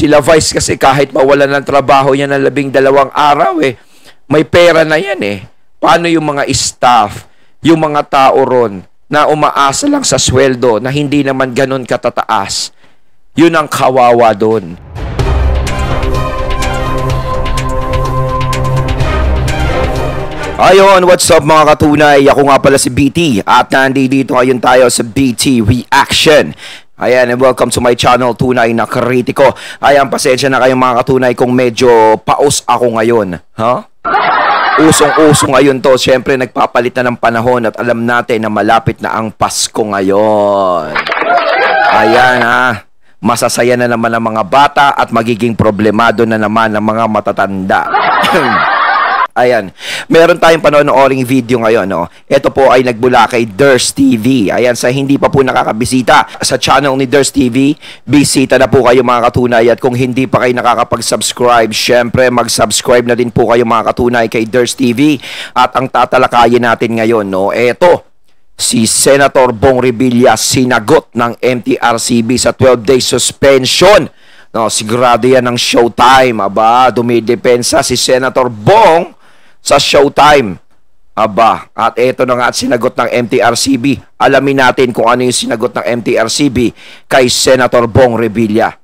Sila Vice kasi kahit mawalan ng trabaho yan ng 12 araw may pera na yan Paano yung mga staff, yung mga tao ron na umaasa lang sa sweldo na hindi naman ganun katataas? Yun ang kawawa doon. Ayon, what's up mga katunay? Ako nga pala si BT at nandito ngayon tayo sa BT Reaction. Ayan, and welcome to my channel, Tunay na Kritiko. Ayan, pasensya na kayong mga katunay kung medyo paus ako ngayon. Usong-uso ngayon to. Siyempre, nagpapalit na ng panahon at alam natin na malapit na ang Pasko ngayon. Ayan masasaya na naman ang mga bata at magiging problemado na naman ang mga matatanda. Ayan, meron tayong panonooring video ngayon, Ito po ay nagmula kay Ders TV. Ayan, sa hindi pa po nakakabisita sa channel ni Ders TV, bisita na po kayo mga katunay. At kung hindi pa kayo nakakapag-subscribe, syempre mag-subscribe na din po kayo mga katunay kay Ders TV. At ang tatalakayin natin ngayon, Ito, si Senator Bong Revilla sinagot ng MTRCB sa 12-day suspension. Sigurado yan ng Showtime. Dumidepensa si Senator Bong sa Showtime. At ito na nga at sinagot ng MTRCB. Alamin natin kung ano yung sinagot ng MTRCB kay Senator Bong Revilla.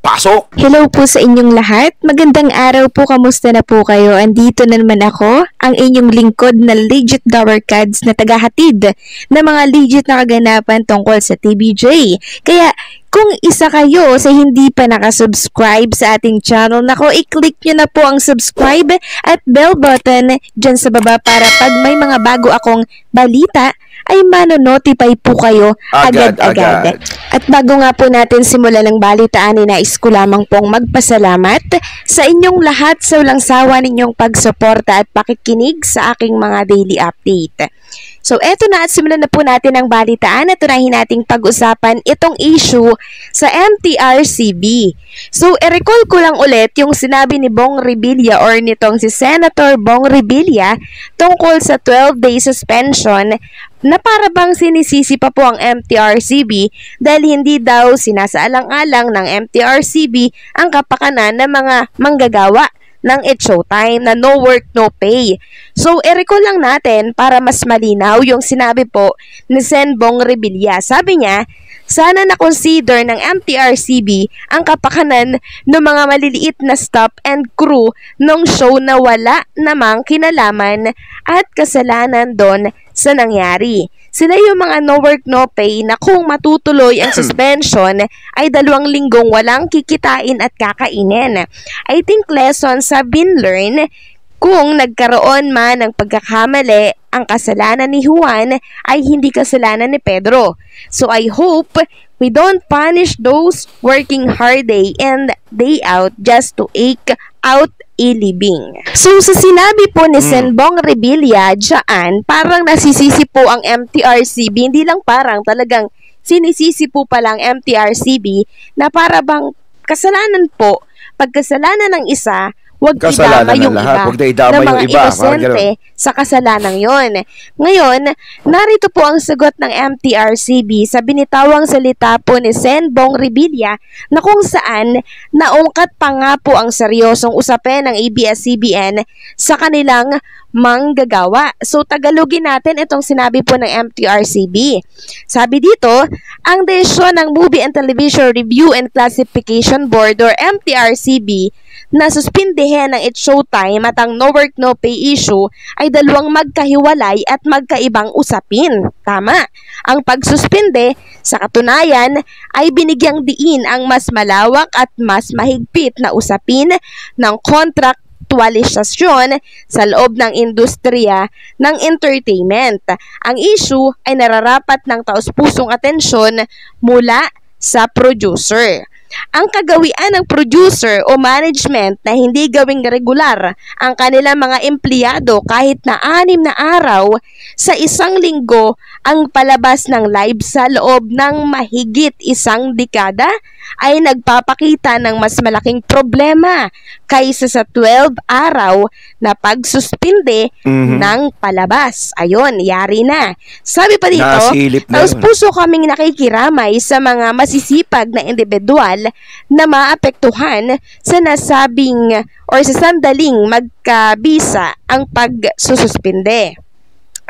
Pasok! Hello po sa inyong lahat. Magandang araw po. Kamusta na po kayo? Andito na naman ako, ang inyong lingkod na legit Dower Cards na tagahatid na mga legit na kaganapan tungkol sa TVJ. Kaya kung isa kayo sa hindi pa nakasubscribe sa ating channel, i-click nyo na po ang subscribe at bell button dyan sa baba para pag may mga bago akong balita, ay mano-notify po kayo agad-agad. At bago nga po natin simulan ng balitaan, nais ko lamang pong magpasalamat sa inyong lahat sa walang sawa ninyong pagsuporta at pakikinig sa aking mga daily update. So eto na at simulan na po natin ang balitaan at unahin nating pag-usapan itong issue sa MTRCB. So i-recall ko lang ulit yung sinabi ni Bong Revilla or nitong si Senator Bong Revilla tungkol sa 12-day suspension na para bang sinisisi pa po ang MTRCB dahil hindi daw sinasaalang-alang ng MTRCB ang kapakanan ng mga manggagawa ng It's Showtime na no work, no pay. So, i-recall lang natin para mas malinaw yung sinabi po ni Sen Bong Revilla. Sabi niya, sana na-consider ng MTRCB ang kapakanan ng mga maliliit na staff and crew ng show na wala namang kinalaman at kasalanan doon sa nangyari. Sila yung mga no work no pay na kung matutuloy ang suspension ay 2 linggong walang kikitain at kakainin. I think lessons have been learned. Kung nagkaroon man ng pagkakamali, ang kasalanan ni Juan ay hindi kasalanan ni Pedro. So I hope we don't punish those working hard day and day out just to eke out a living. So sa sinabi po ni Sen Bong Revilla dyan, parang nasisisi po ang MTRCB, hindi lang parang talagang sinisisi po palang MTRCB na para bang kasalanan po, pagkasalanan ng isa, huwag idama yung iba na mga inosente sa kasalanang yon. Ngayon, narito po ang sagot ng MTRCB sa binitawang salita po ni Sen Bong Revilla na kung saan naungkat pa nga po ang seryosong usapin ng ABS-CBN sa kanilang manggagawa. So, Tagalogin natin itong sinabi po ng MTRCB. Sabi dito, ang desisyon ng Movie and Television Review and Classification Board or MTRCB na suspindihin ang It's Showtime at ang no work no pay issue ay 2 magkahiwalay at magkaibang usapin. Tama. Ang pagsuspinde sa katunayan ay binigyang diin ang mas malawak at mas mahigpit na usapin ng kontraktualisasyon sa loob ng industriya ng entertainment. Ang issue ay nararapat ng taus-pusong atensyon mula sa producer. Ang kagawian ng producer o management na hindi gawing regular ang kanilang mga empleyado kahit na 6 na araw sa isang linggo ang palabas ng live sa loob ng mahigit 1 dekada ay nagpapakita ng mas malaking problema kaysa sa 12 araw na pagsuspinde ng palabas. Ayun, yari na. Sabi pa dito, taos puso kaming nakikiramay sa mga masisipag na individual personal na maapektuhan sa nasabing or sa sandaling magkabisa ang pagsususpinde.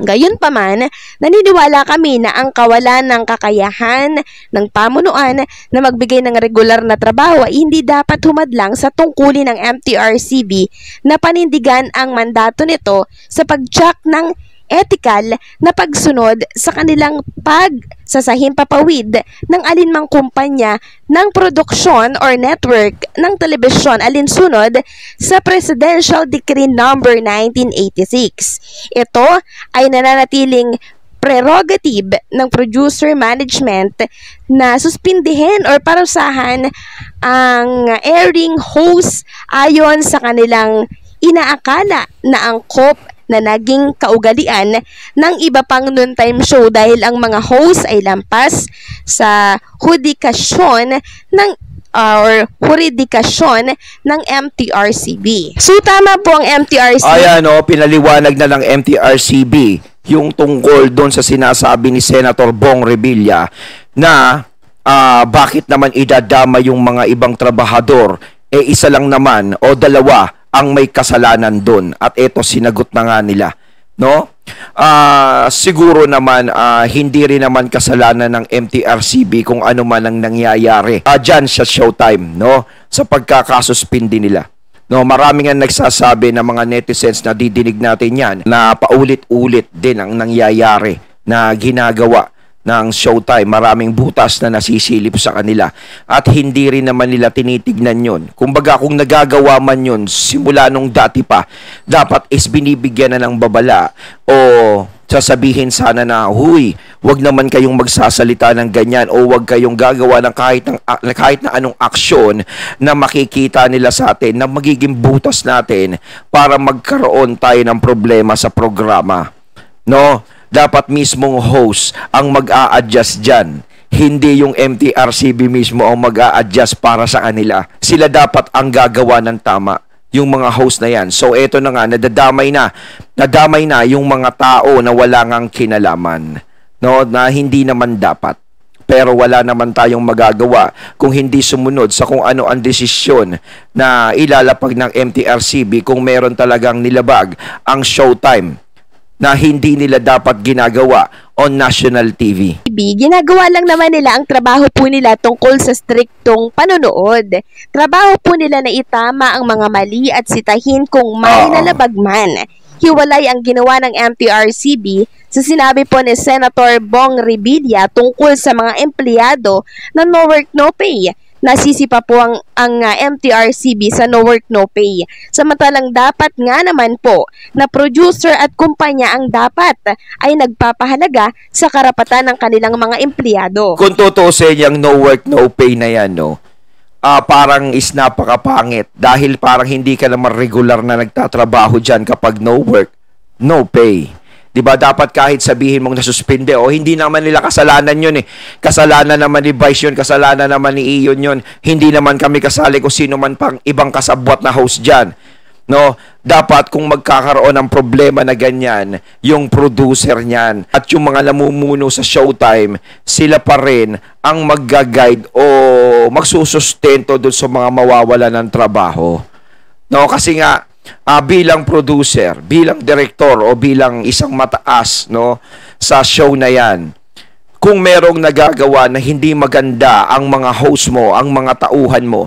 Gayunpaman, naniniwala kami na ang kawalan ng kakayahan ng pamunuan na magbigay ng regular na trabaho ay hindi dapat humadlang sa tungkulin ng MTRCB na panindigan ang mandato nito sa pag-check ng ethical na pagsunod sa kanilang pagsasahimpapawid ng alinmang kumpanya ng produksyon or network ng telebisyon alinsunod sa Presidential Decree No. 1986. Ito ay nananatiling prerogative ng producer management na suspindihin or parusahan ang airing host ayon sa kanilang inaakala na angkop na naging kaugalian ng iba pang noontime show dahil ang mga host ay lampas sa hudikasyon ng huridikasyon ng MTRCB. So tama po ang MTRCB. Ayan pinaliwanag na ng MTRCB yung tungkol doon sa sinasabi ni Senator Bong Revilla na bakit naman idadama yung mga ibang trabahador, isa lang naman o dalawa ang may kasalanan doon. At ito, sinagot na nga nila. No? Siguro naman, hindi rin naman kasalanan ng MTRCB kung ano man ang nangyayari. Dyan sa Showtime, no? Sa pagkakasuspindi nila. No, marami nga nagsasabi ng mga netizens na didinig natin yan na paulit-ulit din ang nangyayari na ginagawa ng Showtime. Maraming butas na nasisilip sa kanila at hindi rin naman nila tinitignan yon. Kumbaga kung nagagawa man yon simula nung dati pa, dapat is binibigyan na ng babala o sasabihin sana na, huy, wag naman kayong magsasalita ng ganyan o wag kayong gagawa ng kahit na anong aksyon na makikita nila sa atin na magiging butas natin para magkaroon tayo ng problema sa programa. No? Dapat mismong host ang mag-a-adjust dyan. Hindi yung MTRCB mismo ang mag-a-adjust para sa kanila. Sila dapat ang gagawa ng tama, yung mga host na yan. So eto na nga, nadamay na yung mga tao na wala ngang kinalaman, no, na hindi naman dapat. Pero wala naman tayong magagawa kung hindi sumunod sa kung ano ang desisyon na ilalapag ng MTRCB kung meron talagang nilabag ang Showtime na hindi nila dapat ginagawa on national TV. Ginagawa lang naman nila ang trabaho po nila tungkol sa striktong panonood. Trabaho po nila na itama ang mga mali at sitahin kung may nalabag man. Hiwalay ang ginawa ng MTRCB sa sinabi po ni Senator Bong Revilla tungkol sa mga empleyado na no work no pay. Nasisipa po ang MTRCB sa no work no pay. Samantalang dapat nga naman po na producer at kumpanya ang dapat ay nagpapahalaga sa karapatan ng kanilang mga empleyado. Kung tutuusin yung no work no pay na yan, no, parang is napakapangit dahil parang hindi ka naman regular na nagtatrabaho dyan kapag no work no pay. Diba, dapat kahit sabihin mong nasuspinde o hindi naman nila kasalanan yun kasalanan naman ni Vice yun, kasalanan naman ni Iyon yun, hindi naman kami kasali kung sino man pang ibang kasabwat na host dyan, no? Dapat kung magkakaroon ng problema na ganyan, yung producer niyan at yung mga namumuno sa Showtime, sila pa rin ang magga-guide o magsusustento dun sa mga mawawala ng trabaho, no? Kasi nga bilang producer, bilang director o bilang isang mataas, no, sa show na yan, kung merong nagagawa na hindi maganda ang mga host mo, ang mga tauhan mo,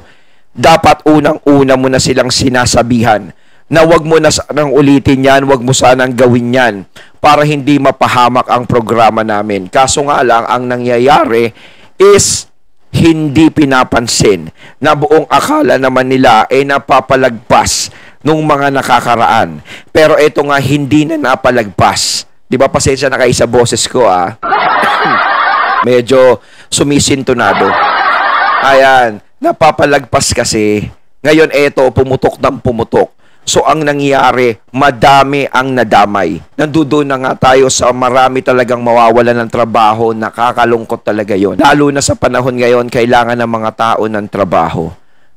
dapat unang-una mo na silang sinasabihan na wag mo na sanang ulitin yan, wag mo sanang gawin yan para hindi mapahamak ang programa namin. Kaso nga lang, ang nangyayari is hindi pinapansin na buong akala naman nila ay napapalagpas nung mga nakakaraan. Pero ito nga hindi na napalagpas. Di ba, pasensya na kayo sa boses ko, medyo sumisintonado. Ayan, napapalagpas kasi. Ngayon eto, pumutok ng pumutok. So ang nangyari, madami ang nadamay. Nandoon na nga tayo sa marami talagang mawawala ng trabaho, nakakalungkot talaga yon. Lalo na sa panahon ngayon, kailangan ng mga tao ng trabaho.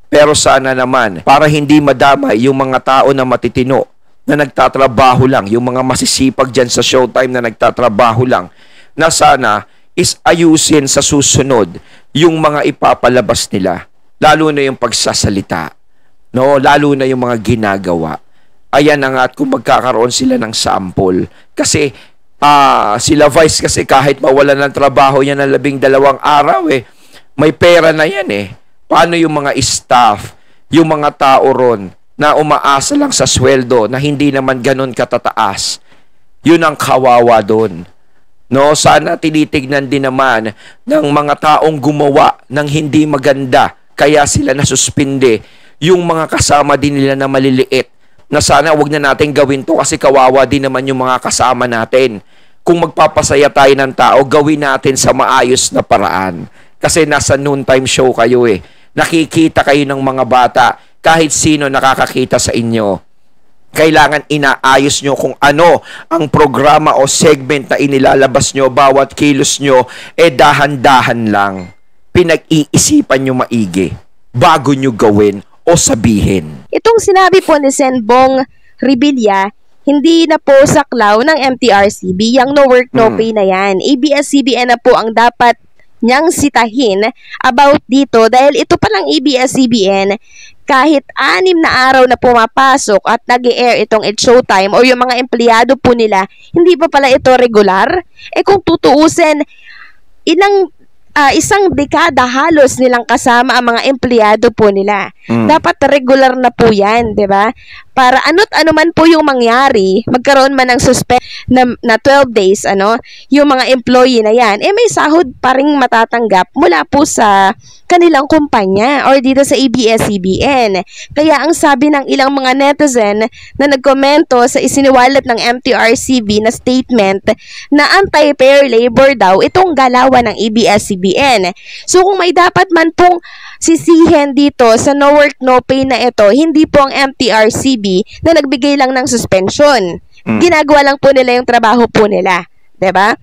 Pero sana naman, para hindi madamay yung mga tao na matitino, na nagtatrabaho lang, yung mga masisipag dyan sa Showtime na nagtatrabaho lang, na sana is ayusin sa susunod yung mga ipapalabas nila. lalo na yung pagsasalita, no? Lalo na yung mga ginagawa. Ayan na nga at kung magkakaroon sila ng sample. Kasi sila Vice kasi kahit mawalan ng trabaho yan ng 12 araw may pera na yan Paano yung mga staff, yung mga tao ron na umaasa lang sa sweldo na hindi naman ganun katataas? Yun ang kawawa doon. No, sana tinitignan din naman ng mga taong gumawa ng hindi maganda kaya sila nasuspinde yung mga kasama din nila na maliliit na sana wag na natin gawin to kasi kawawa din naman yung mga kasama natin. Kung magpapasaya tayo ng tao, gawin natin sa maayos na paraan. Kasi nasa noontime show kayo Nakikita kayo ng mga bata, kahit sino nakakakita sa inyo. Kailangan inaayos nyo kung ano ang programa o segment na inilalabas nyo, bawat kilos nyo, dahan-dahan lang. Pinag-iisipan nyo maigi bago nyo gawin o sabihin. Itong sinabi po ni Senbong Revilla, hindi na po saklaw ng MTRCB, yung no work, no pay na yan. ABS-CBN na po ang dapat niyang sitahin about dito dahil ito palang ABS-CBN, kahit 6 na araw na pumapasok at nag-e-air itong It's Showtime o yung mga empleyado po nila, hindi pa pala ito regular? Kung tutuusin, isang dekada halos nilang kasama ang mga empleyado po nila. Dapat regular na po yan, di ba? Para ano't ano man po yung mangyari, magkaroon man ng suspend na 12 days, yung mga employee na yan, may sahod pa rin matatanggap mula po sa kanilang kumpanya or dito sa ABS-CBN. Kaya ang sabi ng ilang mga netizen na nagkomento sa isiniwalat ng MTRCB na statement na anti-fair labor daw itong galawan ng ABS-CBN. So kung may dapat man pong sisihin dito sa no work no pay na ito, hindi po ang MTRCB na nagbigay lang ng suspension. Ginagawa lang po nila yung trabaho po nila, 'di ba?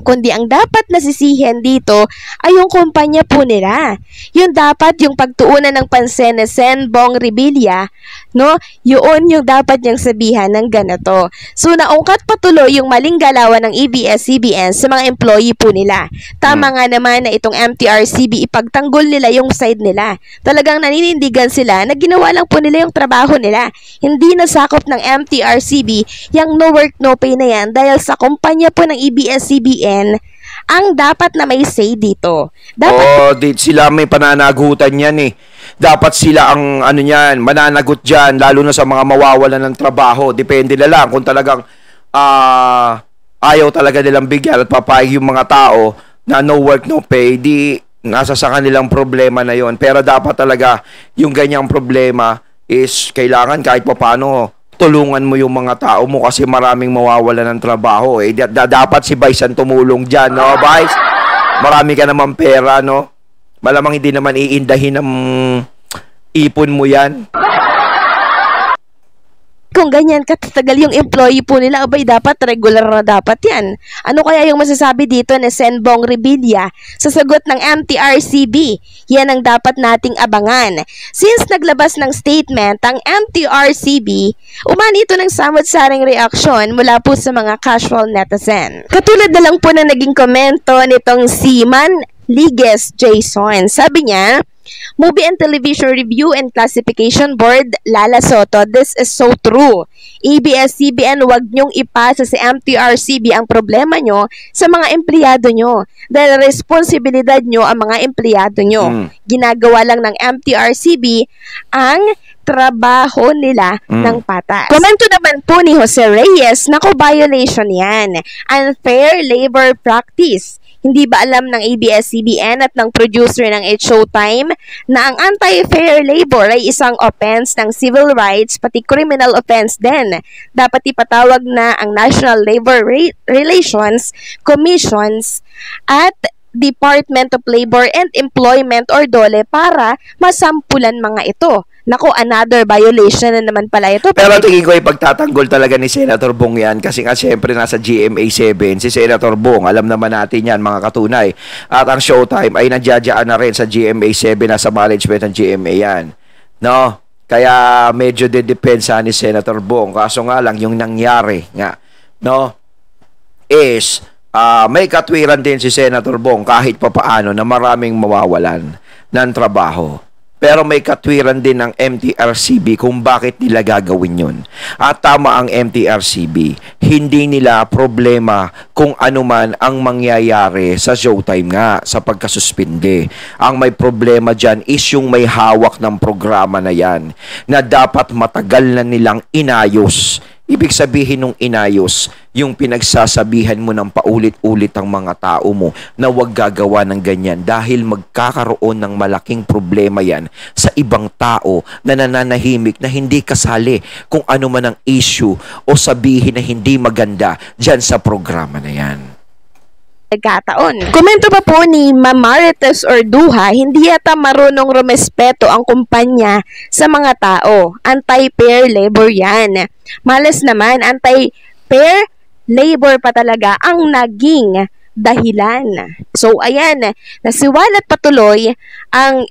Kundi ang dapat nasisihin dito ay yung kumpanya po nila. Yun dapat yung pagtuunan ng pansin ni Senbong Revilla, no? Yun yung dapat niyang sabihan ng ganito. So naungkat patuloy yung maling galawan ng ABS-CBN sa mga employee po nila. Tama nga naman na itong MTRCB ipagtanggol nila yung side nila. Talagang naninindigan sila na ginawa lang po nila yung trabaho nila. Hindi nasakop ng MTRCB yung no work no pay na yan dahil sa kumpanya po ng ABS-CBN ang dapat na may say dito. Sila may pananagutan yan Dapat sila ang mananagot dyan, lalo na sa mga mawawalan ng trabaho. Depende na lang kung talagang ayaw talaga nilang bigyan at papayag yung mga tao na no work, no pay, di nasa sa kanilang problema na yon. Pero dapat talaga yung ganyang problema is kailangan kahit paano tulungan mo yung mga tao mo kasi maraming mawawalan ng trabaho dapat si Vice ang tumulong dyan, no Vice? Marami ka naman pera, no? Malamang hindi naman iindahin ng ipon mo yan. Kung ganyan katatagal yung employee po nila, dapat regular na dapat yan. Ano kaya yung masasabi dito ni Senbong Revilla sa sagot ng MTRCB? Yan ang dapat nating abangan. Since naglabas ng statement ang MTRCB, umani ito ng samot-saring reaksyon mula po sa mga casual netizen. Katulad na lang po na naging komento nitong si Manligues Jason. Sabi niya, Movie and Television Review and Classification Board, Lala Soto, this is so true. ABS-CBN, wag nyong ipasa sa MTRCB ang problema nyo sa mga empleyado nyo. Dahil responsibilidad nyo ang mga empleyado nyo. Ginagawa lang ng MTRCB ang trabaho nila ng patas. Komento naman po ni Jose Reyes, nako violation yan. Unfair labor practice. Hindi ba alam ng ABS-CBN at ng producer ng It's Showtime na ang anti-fair labor ay isang offense ng civil rights pati criminal offense din? Dapat ipatawag na ang National Labor Relations Commissions at Department of Labor and Employment or DOLE para masampulan mga ito. Nako, another violation na naman pala ito. Pero tingin ko ipagtatanggol talaga ni Senator Bong yan kasi nga siyempre nasa GMA 7 si Senator Bong. Alam naman natin yan mga katunay. At ang Showtime ay nandiyadyaan na rin sa GMA 7 nasa management ng GMA yan. No? Kaya medyo dedepensa ni Senator Bong. Kaso nga lang yung nangyari nga, no? Is may katwiran din si Senator Bong kahit papaano na maraming mawawalan ng trabaho. Pero may katwiran din ng MTRCB kung bakit nila gagawin yun. At tama ang MTRCB, hindi nila problema kung ano man ang mangyayari sa showtime nga, sa pagkasuspinde. Ang may problema dyan is yung may hawak ng programa na yan, na dapat matagal na nilang inayos. Ibig sabihin nung inayos, yung pinagsasabihan mo ng paulit-ulit ang mga tao mo na huwag gagawa ng ganyan dahil magkakaroon ng malaking problema yan sa ibang tao na nananahimik na hindi kasali kung ano man ang issue o sabihin na hindi maganda dyan sa programa na yan. Nagkataon. Komento pa po ni Mamarites Orduha, hindi yata marunong rumespeto ang kumpanya sa mga tao. Anti-pair labor yan. Malas naman, anti-pair labor pa talaga ang naging dahilan. So, ayan, nasiwalat patuloy ang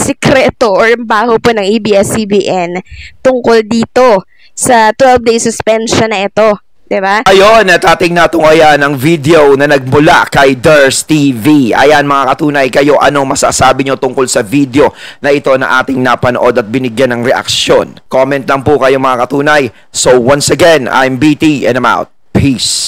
sikreto or baho po ng ABS-CBN tungkol dito sa 12-day suspension na ito. Diba? Ayun, at ating natungayan ang video na nagmula kay Ders TV. Ayan mga katunay, kayo anong masasabi nyo tungkol sa video na ito na ating napanood at binigyan ng reaksyon? Comment lang po kayo mga katunay. So once again, I'm BT and I'm out. Peace.